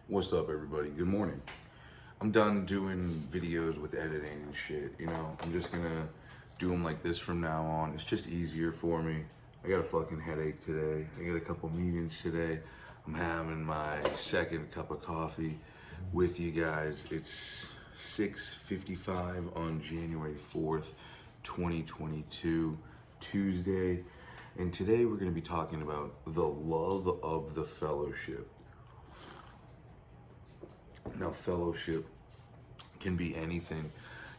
What's up, everybody? Good morning. I'm done doing videos with editing and shit, I'm just gonna do them like this from now on. It's just easier for me. I got a fucking headache today. I got a couple meetings today. I'm having my second cup of coffee with you guys. It's 6:55 on January 4th, 2022, Tuesday. And today we're gonna be talking about the love of the fellowship. Now, fellowship can be anything.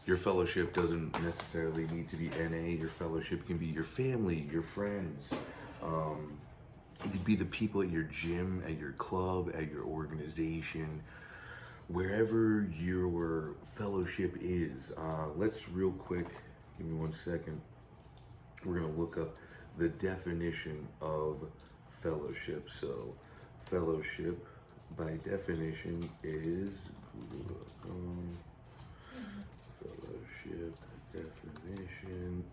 Your fellowship doesn't necessarily need to be NA. Your fellowship can be your family, your friends. It could be the people at your gym, at your club, at your organization, wherever your fellowship is. Let's real quick, give me 1 second. We're gonna look up the definition of fellowship. So, fellowship, by definition, is fellowship definition.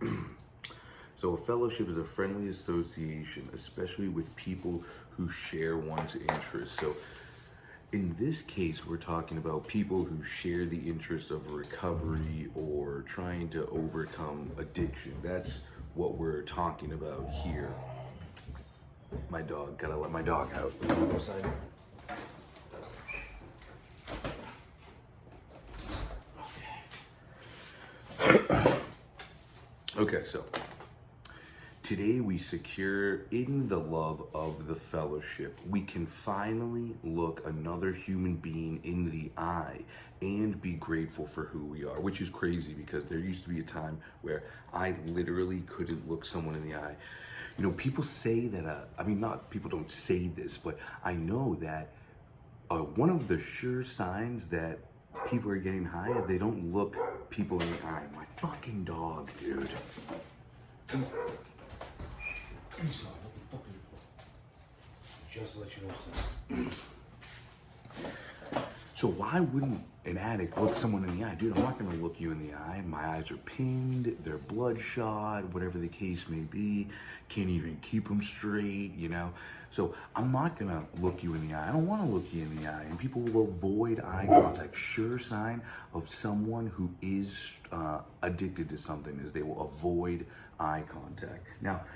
So a fellowship is a friendly association, especially with people who share one's interests. So in this case, we're talking about people who share the interest of recovery or trying to overcome addiction. That's what we're talking about here. My dog, gotta let my dog out. Go outside. Okay, so today we secure in the love of the fellowship. We can finally look another human being in the eye and be grateful for who we are, which is crazy because there used to be a time where I literally couldn't look someone in the eye. People say that, people don't say this, but I know that one of the sure signs that people are getting high if they don't look people in the eye. My fucking dog, dude. Just let you know, son. So why wouldn't an addict look someone in the eye? Dude, I'm not gonna look you in the eye. My eyes are pinned, they're bloodshot, whatever the case may be. Can't even keep them straight, So I'm not gonna look you in the eye. I don't wanna look you in the eye. And people will avoid eye contact. Sure sign of someone who is addicted to something is they will avoid eye contact. Now,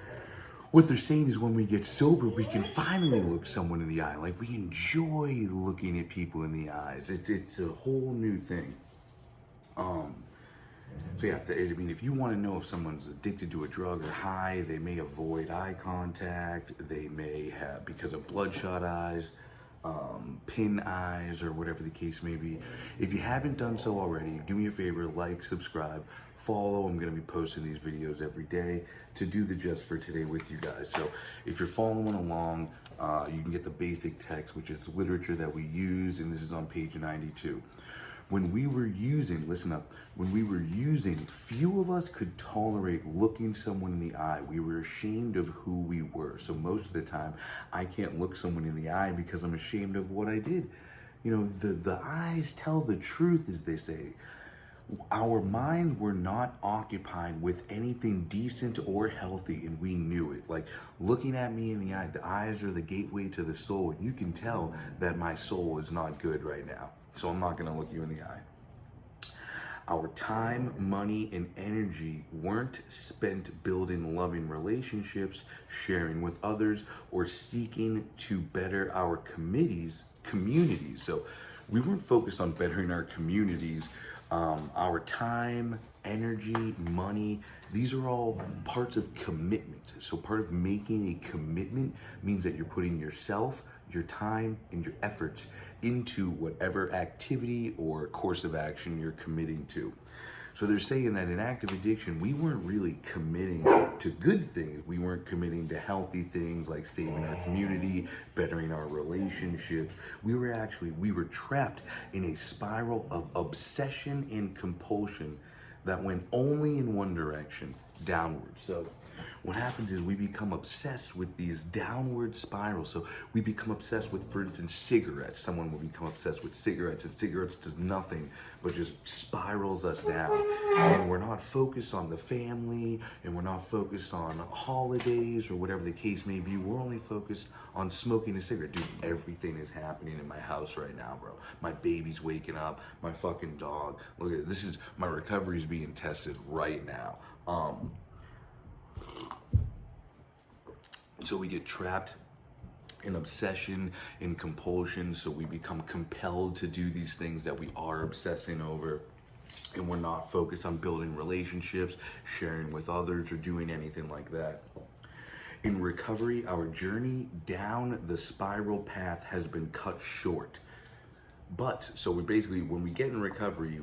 what they're saying is when we get sober, we can finally look someone in the eye. Like, we enjoy looking at people in the eyes. It's a whole new thing. So yeah, if you want to know if someone's addicted to a drug or high, they may avoid eye contact. They may have, because of bloodshot eyes, pin eyes, or whatever the case may be. If you haven't done so already, do me a favor, like, subscribe, follow. I'm going to be posting these videos every day to do the just for today with you guys. So if you're following along, you can get the basic text, which is literature that we use, and this is on page 92. When we were using, listen up, few of us could tolerate looking someone in the eye. We were ashamed of who we were. So most of the time, I can't look someone in the eye because I'm ashamed of what I did. The eyes tell the truth, as they say. Our minds were not occupied with anything decent or healthy, and we knew it. Like, looking at me in the eyes are the gateway to the soul, and you can tell that my soul is not good right now. So I'm not gonna look you in the eye. Our time, money, and energy weren't spent building loving relationships, sharing with others, or seeking to better our communities. So we weren't focused on bettering our communities. Our time, energy, money, these are all parts of commitment. So part of making a commitment means that you're putting yourself, your time, and your efforts into whatever activity or course of action you're committing to. So they're saying that in active addiction, we weren't really committing to good things. We weren't committing to healthy things like saving our community, bettering our relationships. We were trapped in a spiral of obsession and compulsion that went only in one direction, downward. So what happens is we become obsessed with these downward spirals. So we become obsessed with, for instance, cigarettes. Someone will become obsessed with cigarettes, and cigarettes does nothing but just spirals us down. And we're not focused on the family, and we're not focused on holidays or whatever the case may be. We're only focused on smoking a cigarette. Dude, everything is happening in my house right now, bro. My baby's waking up, my fucking dog. Look at this, is my recovery is being tested right now. So we get trapped in obsession, in compulsion, so we become compelled to do these things that we are obsessing over, and we're not focused on building relationships, sharing with others, or doing anything like that. In recovery, our journey down the spiral path has been cut short. But, so we basically, when we get in recovery,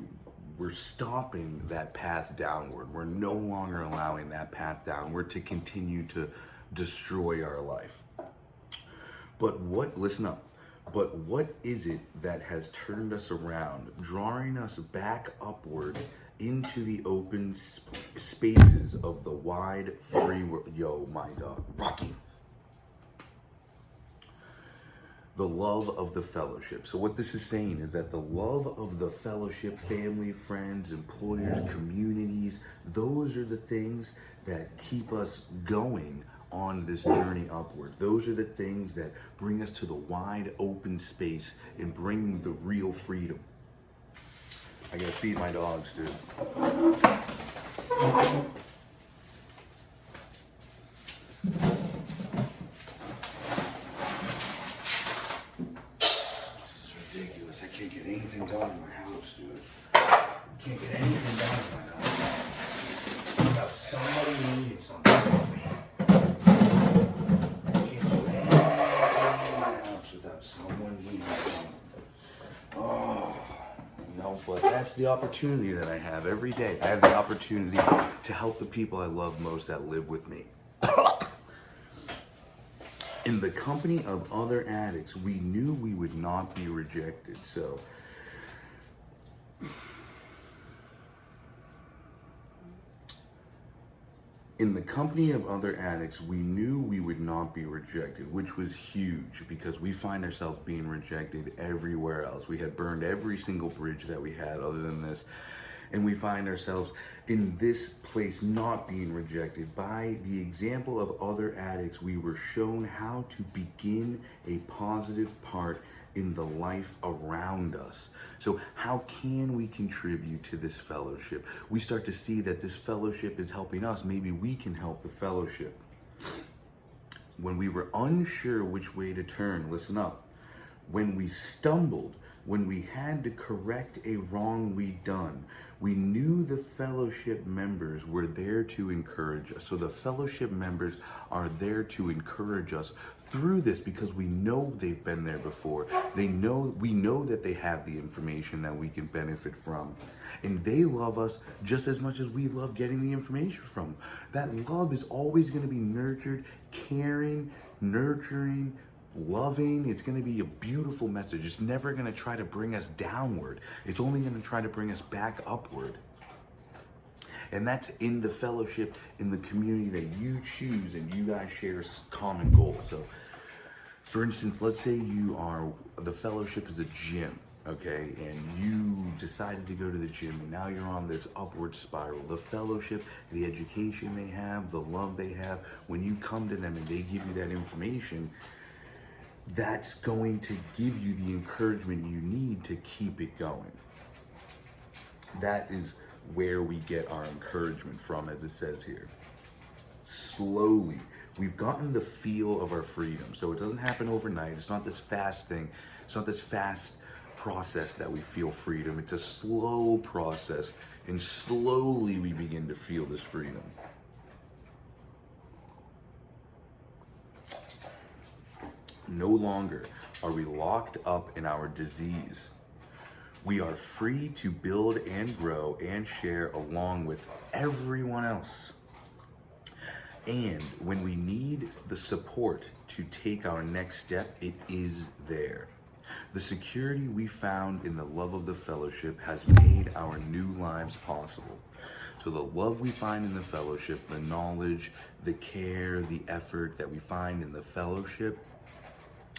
we're stopping that path downward. We're no longer allowing that path downward to continue to destroy our life. But listen up, but what is it that has turned us around, drawing us back upward into the open spaces of the wide, free world? Yo, my dog, Rocky. The love of the fellowship. So what this is saying is that the love of the fellowship, family, friends, employers, communities, those are the things that keep us going on this journey upward. Those are the things that bring us to the wide open space and bring the real freedom. I gotta feed my dogs, dude. I can't get anything done in my house, dude. I can't get anything done in my house without somebody needing something from me. I can't do anything in my house without someone needing something. Oh, you know, but that's the opportunity that I have every day. I have the opportunity to help the people I love most that live with me. In the company of other addicts, we knew we would not be rejected. So, in the company of other addicts, we knew we would not be rejected, which was huge because we find ourselves being rejected everywhere else. We had burned every single bridge that we had other than this. And we find ourselves in this place not being rejected. By the example of other addicts, we were shown how to begin a positive part in the life around us. So how can we contribute to this fellowship? We start to see that this fellowship is helping us. Maybe we can help the fellowship. When we were unsure which way to turn, listen up. When we stumbled, when we had to correct a wrong we'd done, we knew the fellowship members were there to encourage us. So the fellowship members are there to encourage us through this because we know they've been there before. We know that they have the information that we can benefit from. And they love us just as much as we love getting the information from them. That love is always going to be nurtured, caring, nurturing, loving. It's going to be a beautiful message. It's never going to try to bring us downward. It's only going to try to bring us back upward. And that's in the fellowship, in the community that you choose and you guys share a common goal. So, for instance, let's say the fellowship is a gym, okay? And you decided to go to the gym and now you're on this upward spiral. The fellowship, the education they have, the love they have, when you come to them and they give you that information, that's going to give you the encouragement you need to keep it going. That is where we get our encouragement from, as it says here. Slowly, we've gotten the feel of our freedom. So it doesn't happen overnight. It's not this fast thing. It's not this fast process that we feel freedom. It's a slow process, and slowly we begin to feel this freedom. No longer are we locked up in our disease. We are free to build and grow and share along with everyone else. And when we need the support to take our next step, it is there. The security we found in the love of the fellowship has made our new lives possible. So the love we find in the fellowship, the knowledge, the care, the effort that we find in the fellowship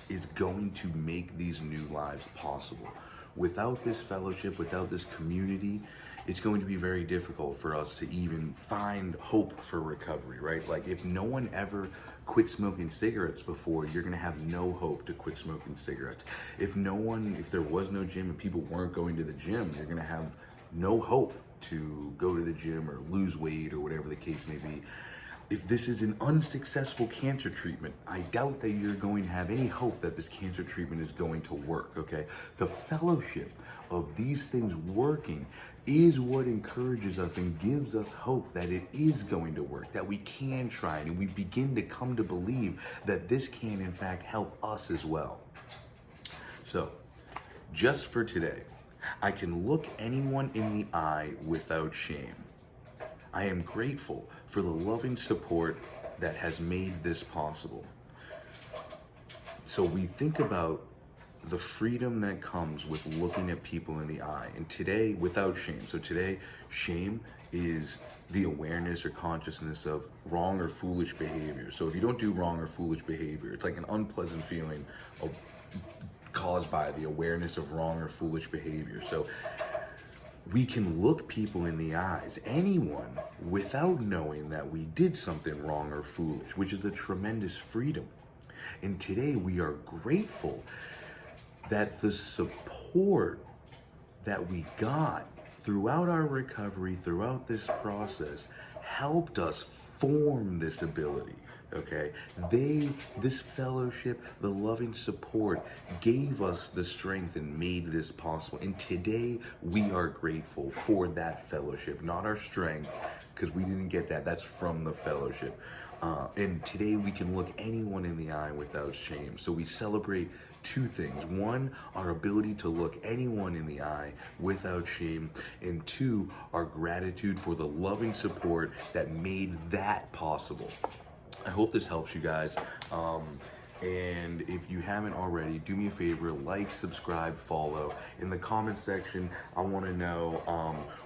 is going to make these new lives possible. Without this fellowship, without this community, it's going to be very difficult for us to even find hope for recovery, right? Like if no one ever quit smoking cigarettes before, you're gonna have no hope to quit smoking cigarettes. If there was no gym and people weren't going to the gym, you're gonna have no hope to go to the gym or lose weight or whatever the case may be. If this is an unsuccessful cancer treatment, I doubt that you're going to have any hope that this cancer treatment is going to work, okay? The fellowship of these things working is what encourages us and gives us hope that it is going to work, that we can try it, and we begin to come to believe that this can in fact help us as well. So, just for today, I can look anyone in the eye without shame. I am grateful for the loving support that has made this possible. So we think about the freedom that comes with looking at people in the eye. And today, without shame. So today, shame is the awareness or consciousness of wrong or foolish behavior. So if you don't do wrong or foolish behavior, it's like an unpleasant feeling caused by the awareness of wrong or foolish behavior. So we can look people in the eyes, anyone, without knowing that we did something wrong or foolish, which is a tremendous freedom. And today we are grateful that the support that we got throughout our recovery, throughout this process, helped us form this ability. Okay, this fellowship, the loving support gave us the strength and made this possible. And today we are grateful for that fellowship, not our strength, because we didn't get that. That's from the fellowship. And today we can look anyone in the eye without shame. So we celebrate two things. One, our ability to look anyone in the eye without shame. And two, our gratitude for the loving support that made that possible. I hope this helps you guys. And if you haven't already, do me a favor, like, subscribe, follow. In the comment section, I want to know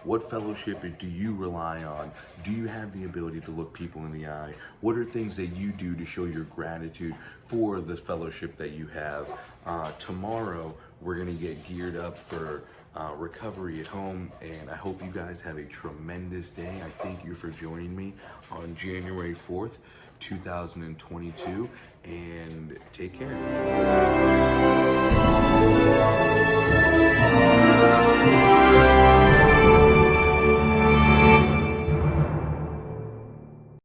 what fellowship do you rely on? Do you have the ability to look people in the eye? What are things that you do to show your gratitude for the fellowship that you have? Tomorrow, we're going to get geared up for recovery at home, and I hope you guys have a tremendous day. I thank you for joining me on January 4th, 2022, and take care.